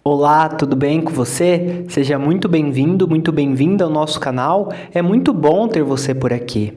Olá, tudo bem com você? Seja muito bem-vindo, muito bem-vinda ao nosso canal. É muito bom ter você por aqui.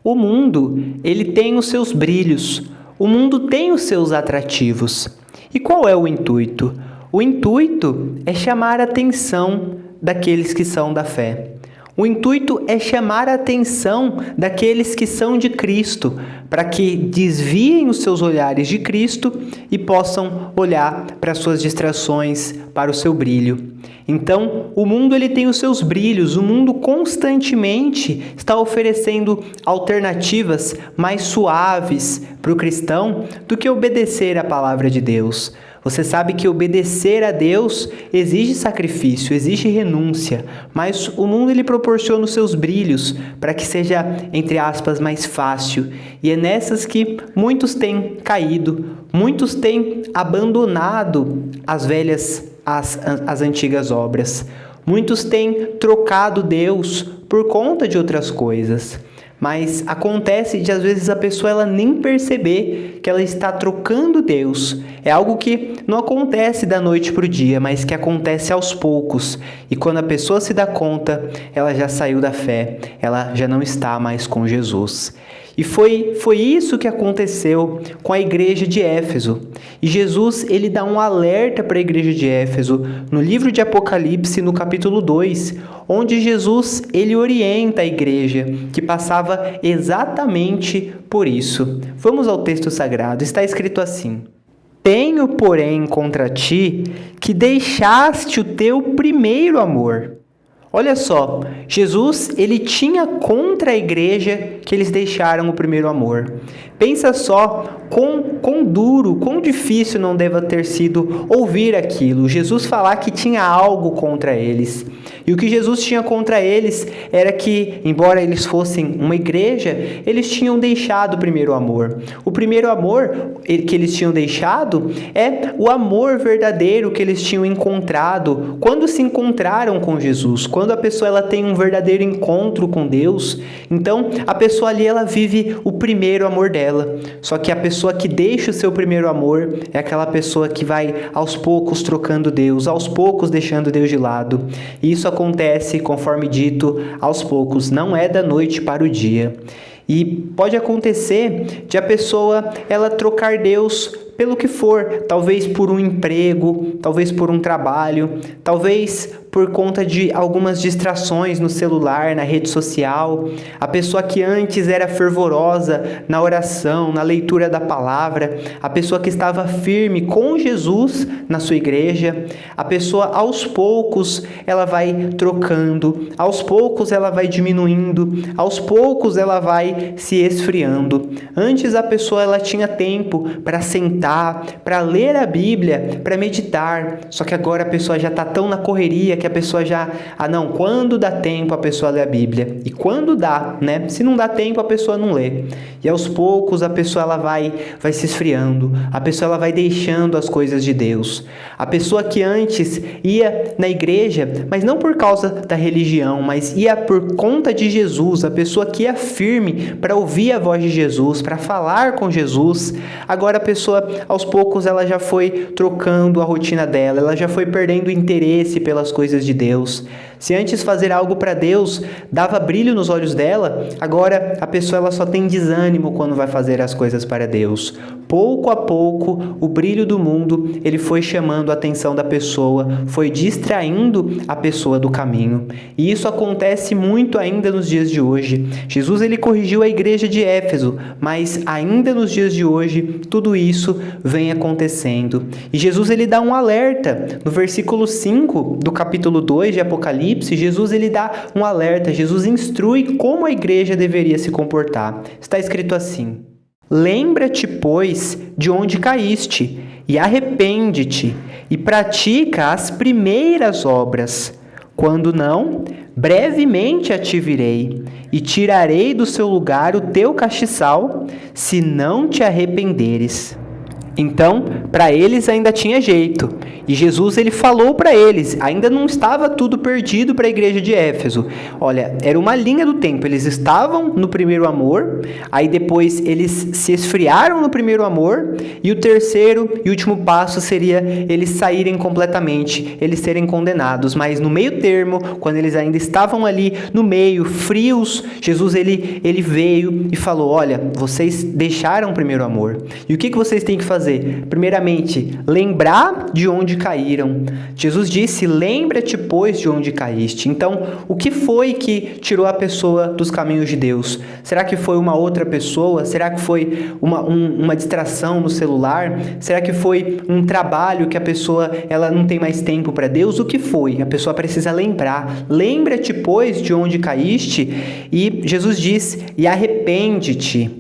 O mundo, ele tem os seus brilhos. O mundo tem os seus atrativos. E qual é o intuito? O intuito é chamar a atenção daqueles que são da fé. O intuito é chamar a atenção daqueles que são de Cristo, para que desviem os seus olhares de Cristo e possam olhar para as suas distrações, para o seu brilho. Então, o mundo ele tem os seus brilhos, o mundo constantemente está oferecendo alternativas mais suaves para o cristão do que obedecer à palavra de Deus. Você sabe que obedecer a Deus exige sacrifício, exige renúncia, mas o mundo ele proporciona os seus brilhos para que seja, entre aspas, mais fácil. E é nessas que muitos têm caído, muitos têm abandonado as antigas obras. Muitos têm trocado Deus por conta de outras coisas. Mas acontece de às vezes a pessoa ela nem perceber que ela está trocando Deus. É algo que não acontece da noite para o dia, mas que acontece aos poucos. E quando a pessoa se dá conta, ela já saiu da fé, ela já não está mais com Jesus. E foi isso que aconteceu com a igreja de Éfeso. E Jesus, ele dá um alerta para a igreja de Éfeso no livro de Apocalipse, no capítulo 2, onde Jesus, ele orienta a igreja que passava exatamente por isso. Vamos ao texto sagrado, está escrito assim: Tenho, porém, contra ti que deixaste o teu primeiro amor. Olha só, Jesus, ele tinha contra a igreja que eles deixaram o primeiro amor. Pensa só quão duro, quão difícil não deva ter sido ouvir aquilo. Jesus falar que tinha algo contra eles. E o que Jesus tinha contra eles era que, embora eles fossem uma igreja, eles tinham deixado o primeiro amor. O primeiro amor que eles tinham deixado é o amor verdadeiro que eles tinham encontrado quando se encontraram com Jesus. Quando a pessoa ela tem um verdadeiro encontro com Deus, então a pessoa ali ela vive o primeiro amor dela. Só que a pessoa que deixa o seu primeiro amor é aquela pessoa que vai aos poucos trocando Deus, aos poucos deixando Deus de lado. E isso acontece, conforme dito, aos poucos, não é da noite para o dia. E pode acontecer de a pessoa ela trocar Deus pelo que for, talvez por um emprego, talvez por um trabalho, talvez por conta de algumas distrações no celular, na rede social. A pessoa que antes era fervorosa na oração, na leitura da palavra, a pessoa que estava firme com Jesus na sua igreja, a pessoa aos poucos ela vai trocando, aos poucos ela vai diminuindo, aos poucos ela vai se esfriando. Antes a pessoa ela tinha tempo para sentar, para ler a Bíblia, para meditar, só que agora a pessoa já está tão na correria que a pessoa já, quando dá tempo a pessoa lê a Bíblia, e quando dá, né? Se não dá tempo a pessoa não lê, e aos poucos a pessoa ela vai se esfriando, a pessoa ela vai deixando as coisas de Deus. A pessoa que antes ia na igreja, mas não por causa da religião, mas ia por conta de Jesus, a pessoa que ia firme para ouvir a voz de Jesus, para falar com Jesus, agora a pessoa aos poucos ela já foi trocando a rotina dela, ela já foi perdendo interesse pelas coisas de Deus. Se antes fazer algo para Deus dava brilho nos olhos dela, agora a pessoa ela só tem desânimo quando vai fazer as coisas para Deus. Pouco a pouco, o brilho do mundo, ele foi chamando a atenção da pessoa, foi distraindo a pessoa do caminho. E isso acontece muito ainda nos dias de hoje. Jesus, ele corrigiu a igreja de Éfeso, mas ainda nos dias de hoje, tudo isso vem acontecendo. E Jesus, ele dá um alerta. No versículo 5 do capítulo 2 de Apocalipse, Jesus, ele dá um alerta. Jesus instrui como a igreja deveria se comportar. Está escrito assim: Lembra-te, pois, de onde caíste, e arrepende-te, e pratica as primeiras obras. Quando não, brevemente a te virei, e tirarei do seu lugar o teu castiçal, se não te arrependeres. Então, para eles ainda tinha jeito. E Jesus ele falou para eles, ainda não estava tudo perdido para a igreja de Éfeso. Olha, era uma linha do tempo. Eles estavam no primeiro amor, aí depois eles se esfriaram no primeiro amor, e o terceiro e último passo seria eles saírem completamente, eles serem condenados. Mas no meio termo, quando eles ainda estavam ali no meio, frios, Jesus ele veio e falou: olha, vocês deixaram o primeiro amor. E o que vocês têm que fazer? Primeiramente, lembrar de onde caíram. Jesus disse: lembra-te, pois, de onde caíste. Então, o que foi que tirou a pessoa dos caminhos de Deus? Será que foi uma outra pessoa? Será que foi uma distração no celular? Será que foi um trabalho que a pessoa ela não tem mais tempo para Deus? O que foi? A pessoa precisa lembrar. Lembra-te, pois, de onde caíste. E Jesus diz: e arrepende-te.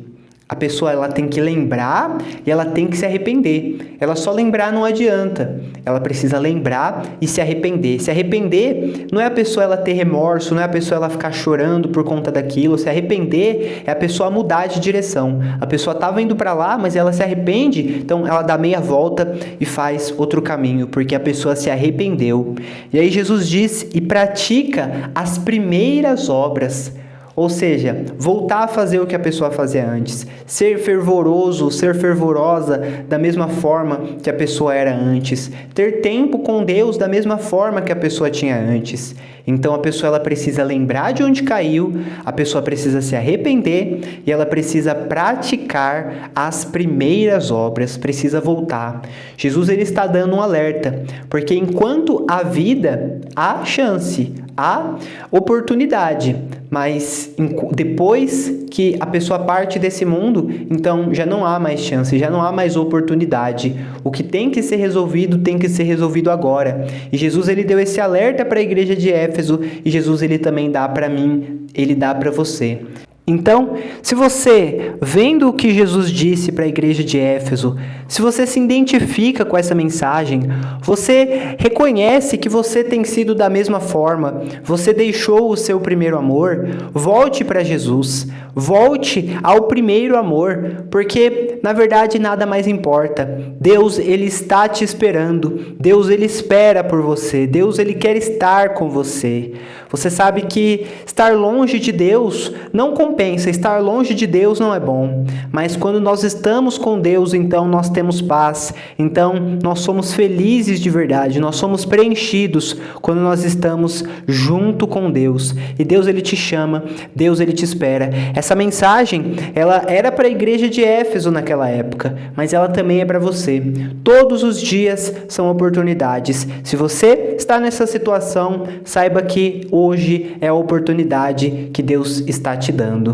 A pessoa ela tem que lembrar e ela tem que se arrepender. Ela só lembrar não adianta. Ela precisa lembrar e se arrepender. Se arrepender não é a pessoa ela ter remorso, não é a pessoa ela ficar chorando por conta daquilo. Se arrepender é a pessoa mudar de direção. A pessoa estava indo para lá, mas ela se arrepende, então ela dá meia volta e faz outro caminho, porque a pessoa se arrependeu. E aí Jesus diz: e pratica as primeiras obras. Ou seja, voltar a fazer o que a pessoa fazia antes. Ser fervoroso, ser fervorosa da mesma forma que a pessoa era antes. Ter tempo com Deus da mesma forma que a pessoa tinha antes. Então a pessoa ela precisa lembrar de onde caiu, a pessoa precisa se arrepender e ela precisa praticar as primeiras obras, precisa voltar. Jesus ele está dando um alerta, porque enquanto há vida, há chance, há oportunidade, mas depois que a pessoa parte desse mundo, então já não há mais chance, já não há mais oportunidade. O que tem que ser resolvido agora. E Jesus ele deu esse alerta para a igreja de Éfeso, e Jesus ele também dá para mim, ele dá para você. Então, se você, vendo o que Jesus disse para a igreja de Éfeso, se você se identifica com essa mensagem, você reconhece que você tem sido da mesma forma, você deixou o seu primeiro amor, volte para Jesus, volte ao primeiro amor, porque na verdade nada mais importa. Deus ele está te esperando, Deus ele espera por você, Deus ele quer estar com você. Você sabe que estar longe de Deus não compensa, estar longe de Deus não é bom, mas quando nós estamos com Deus, então nós temos paz, então nós somos felizes de verdade, nós somos preenchidos quando nós estamos junto com Deus, e Deus ele te chama, Deus ele te espera. Essa mensagem, ela era para a igreja de Éfeso naquela época, mas ela também é para você. Todos os dias são oportunidades. Se você está nessa situação, saiba que hoje é a oportunidade que Deus está te dando.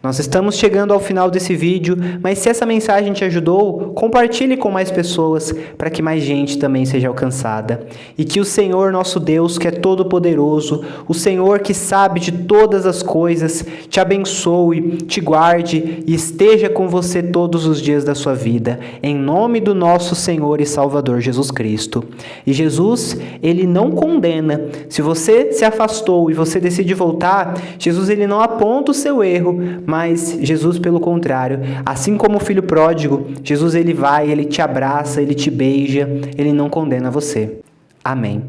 Nós estamos chegando ao final desse vídeo, mas se essa mensagem te ajudou, compartilhe com mais pessoas para que mais gente também seja alcançada. E que o Senhor nosso Deus, que é todo-poderoso, o Senhor que sabe de todas as coisas, te abençoe, te guarde e esteja com você todos os dias da sua vida. Em nome do nosso Senhor e Salvador Jesus Cristo. E Jesus, ele não condena. Se você se afastou e você decide voltar, Jesus ele não aponta o seu erro, mas Jesus, pelo contrário, assim como o filho pródigo, Jesus ele vai, ele te abraça, ele te beija, ele não condena você. Amém.